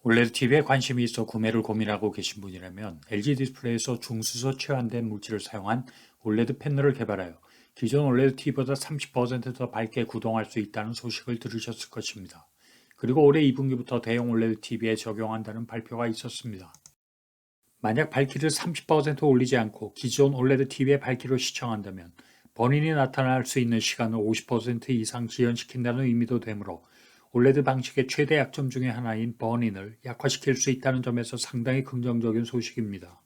올레드 TV에 관심이 있어 구매를 고민하고 계신 분이라면 LG 디스플레이에서 중수소 최환된 물질을 사용한 올레드 패널을 개발하여 기존 올레드 TV보다 30%더 밝게 구동할 수 있다는 소식을 들으셨을 것입니다. 그리고 올해 2분기부터 대형 올레드 TV에 적용한다는 발표가 있었습니다. 만약 밝기를 30% 올리지 않고 기존 올레드 TV의 밝기로 시청한다면 번인이 나타날 수 있는 시간을 50% 이상 지연시킨다는 의미도 되므로 올레드 방식의 최대 약점 중의 하나인 번인을 약화시킬 수 있다는 점에서 상당히 긍정적인 소식입니다.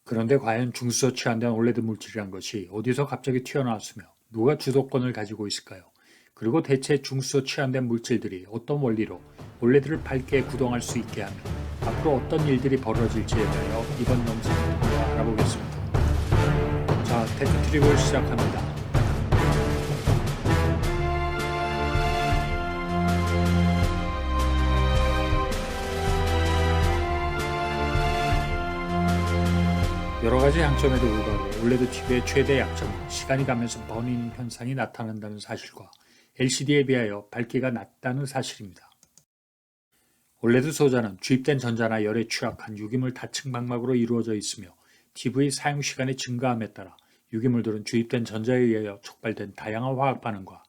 그런데 과연 중수소 치환된 올레드 물질이란 것이 어디서 갑자기 튀어나왔으며 누가 주도권을 가지고 있을까요? 그리고 대체 중수소 치환된 물질들이 어떤 원리로 올레드를 밝게 구동할 수 있게 하며 앞으로 어떤 일들이 벌어질지에 대하여 이번 영상을 통해 알아보겠습니다. 자, 테크트립을 시작합니다. 여러 가지 장점에도 불구하고 올레드 TV의 최대 약점은 시간이 가면서 버닝 현상이 나타난다는 사실과 LCD에 비하여 밝기가 낮다는 사실입니다. 올레드 소자는 주입된 전자나 열에 취약한 유기물 다층 망막으로 이루어져 있으며 TV 사용 시간의 증가함에 따라 유기물들은 주입된 전자에 의하여 촉발된 다양한 화학 반응과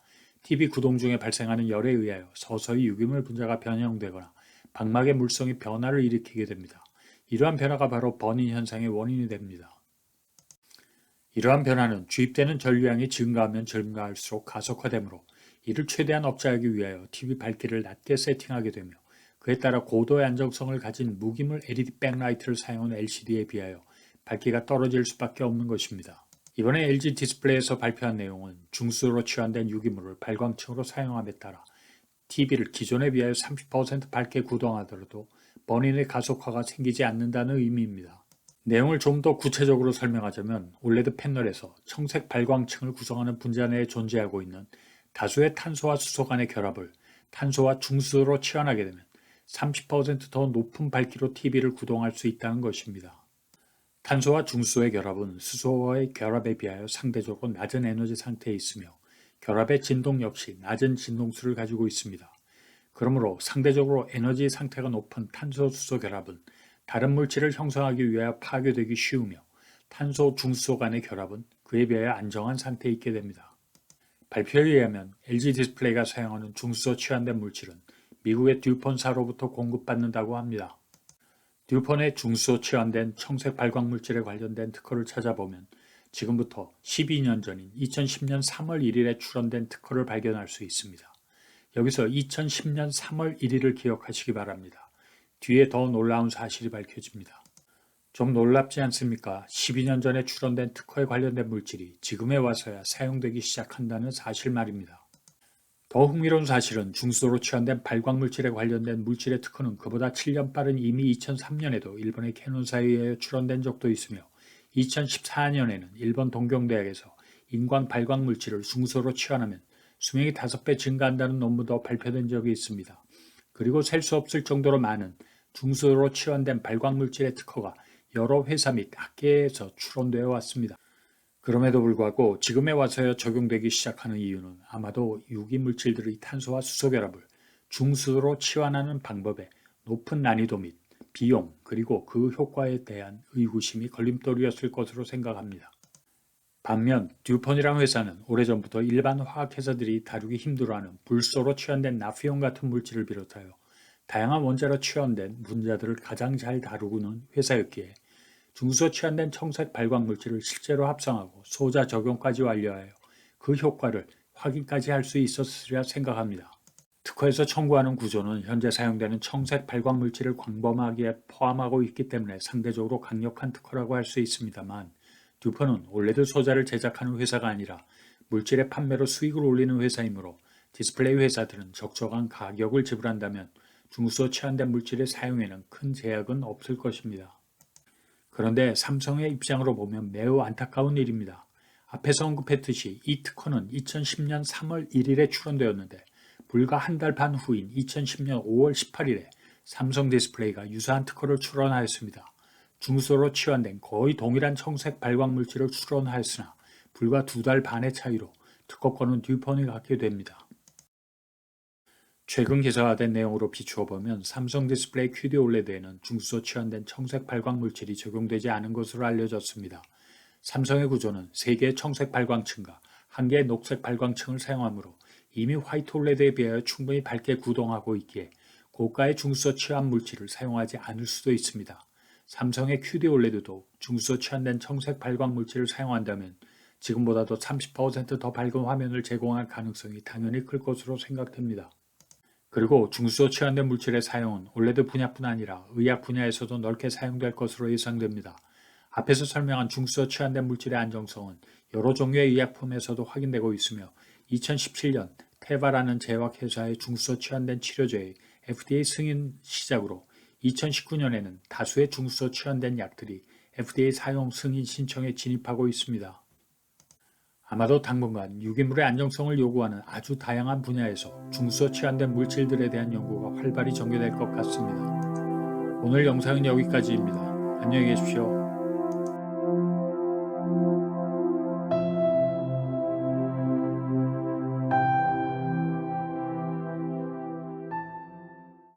TV 구동 중에 발생하는 열에 의하여 서서히 유기물 분자가 변형되거나 망막의 물성이 변화를 일으키게 됩니다. 이러한 변화가 바로 버닝 현상의 원인이 됩니다. 이러한 변화는 주입되는 전류량이 증가하면 증가할수록 가속화되므로 이를 최대한 억제하기 위하여 TV 밝기를 낮게 세팅하게 되며 그에 따라 고도의 안정성을 가진 무기물 LED 백라이트를 사용한 LCD에 비하여 밝기가 떨어질 수밖에 없는 것입니다. 이번에 LG 디스플레이에서 발표한 내용은 중수소로 치환된 유기물을 발광층으로 사용함에 따라 TV를 기존에 비하여 30% 밝게 구동하더라도 번인의 가속화가 생기지 않는다는 의미입니다. 내용을 좀 더 구체적으로 설명하자면 올레드 패널에서 청색 발광층을 구성하는 분자 내에 존재하고 있는 다수의 탄소와 수소 간의 결합을 탄소와 중수소로 치환하게 되면 30%더 높은 밝기로 TV를 구동할 수 있다는 것입니다. 탄소와 중수소의 결합은 수소와의 결합에 비하여 상대적으로 낮은 에너지 상태에 있으며 결합의 진동 역시 낮은 진동수를 가지고 있습니다. 그러므로 상대적으로 에너지 상태가 높은 탄소-수소 결합은 다른 물질을 형성하기 위하여 파괴되기 쉬우며 탄소, 중수소 간의 결합은 그에 비하여 안정한 상태에 있게 됩니다. 발표에 의하면 LG 디스플레이가 사용하는 중수소 치환된 물질은 미국의 듀폰사로부터 공급받는다고 합니다. 듀폰의 중수소 치환된 청색 발광 물질에 관련된 특허를 찾아보면 지금부터 12년 전인 2010년 3월 1일에 출원된 특허를 발견할 수 있습니다. 여기서 2010년 3월 1일을 기억하시기 바랍니다. 뒤에 더 놀라운 사실이 밝혀집니다. 좀 놀랍지 않습니까? 12년 전에 출원된 특허에 관련된 물질이 지금에 와서야 사용되기 시작한다는 사실 말입니다. 더 흥미로운 사실은 중수소로 치환된 발광물질에 관련된 물질의 특허는 그보다 7년 빠른 이미 2003년에도 일본의 캐논사에 의해 출원된 적도 있으며 2014년에는 일본 동경대학에서 인광 발광물질을 중수소로 치환하면 수명이 5배 증가한다는 논문도 발표된 적이 있습니다. 그리고 셀 수 없을 정도로 많은 중수소로 치환된 발광물질의 특허가 여러 회사 및 학계에서 출원되어 왔습니다. 그럼에도 불구하고 지금에 와서야 적용되기 시작하는 이유는 아마도 유기물질들의 탄소와 수소 결합을 중수소로 치환하는 방법에 높은 난이도 및 비용 그리고 그 효과에 대한 의구심이 걸림돌이었을 것으로 생각합니다. 반면 듀폰이라는 회사는 오래전부터 일반 화학회사들이 다루기 힘들어하는 불소로 치환된 나트륨 같은 물질을 비롯하여 다양한 원자로 치환된 분자들을 가장 잘 다루는 회사였기에 중수소 치환된 청색 발광 물질을 실제로 합성하고 소자 적용까지 완료하여 그 효과를 확인까지 할 수 있었으리라 생각합니다. 특허에서 청구하는 구조는 현재 사용되는 청색 발광 물질을 광범하게 포함하고 있기 때문에 상대적으로 강력한 특허라고 할 수 있습니다만 듀폰은 올레드 소자를 제작하는 회사가 아니라 물질의 판매로 수익을 올리는 회사이므로 디스플레이 회사들은 적정한 가격을 지불한다면 중수소 치환된 물질의 사용에는 큰 제약은 없을 것입니다. 그런데 삼성의 입장으로 보면 매우 안타까운 일입니다. 앞에서 언급했듯이 이 특허는 2010년 3월 1일에 출원되었는데 불과 한 달 반 후인 2010년 5월 18일에 삼성 디스플레이가 유사한 특허를 출원하였습니다. 중수소로 치환된 거의 동일한 청색 발광 물질을 출원하였으나 불과 2달 반의 차이로 특허권은 듀폰이 갖게 됩니다. 최근 기사화된 내용으로 비추어 보면 삼성 디스플레이 QD OLED에는 중수소 치환된 청색 발광 물질이 적용되지 않은 것으로 알려졌습니다. 삼성의 구조는 3개의 청색 발광층과 1개의 녹색 발광층을 사용하므로 이미 화이트 OLED에 비하여 충분히 밝게 구동하고 있기에 고가의 중수소 치환 물질을 사용하지 않을 수도 있습니다. 삼성의 QD OLED도 중수소 치환된 청색 발광 물질을 사용한다면 지금보다도 30%더 밝은 화면을 제공할 가능성이 당연히 클 것으로 생각됩니다. 그리고 중수소 치환된 물질의 사용은 OLED 분야뿐 아니라 의약 분야에서도 넓게 사용될 것으로 예상됩니다. 앞에서 설명한 중수소 치환된 물질의 안정성은 여러 종류의 의약품에서도 확인되고 있으며 2017년 테바라는 제약회사의 중수소 치환된 치료제의 FDA 승인 시작으로 2019년에는 다수의 중수소 치환된 약들이 FDA 사용 승인 신청에 진입하고 있습니다. 아마도 당분간 유기물의 안정성을 요구하는 아주 다양한 분야에서 중수소 치환된 물질들에 대한 연구가 활발히 전개될 것 같습니다. 오늘 영상은 여기까지입니다. 안녕히 계십시오.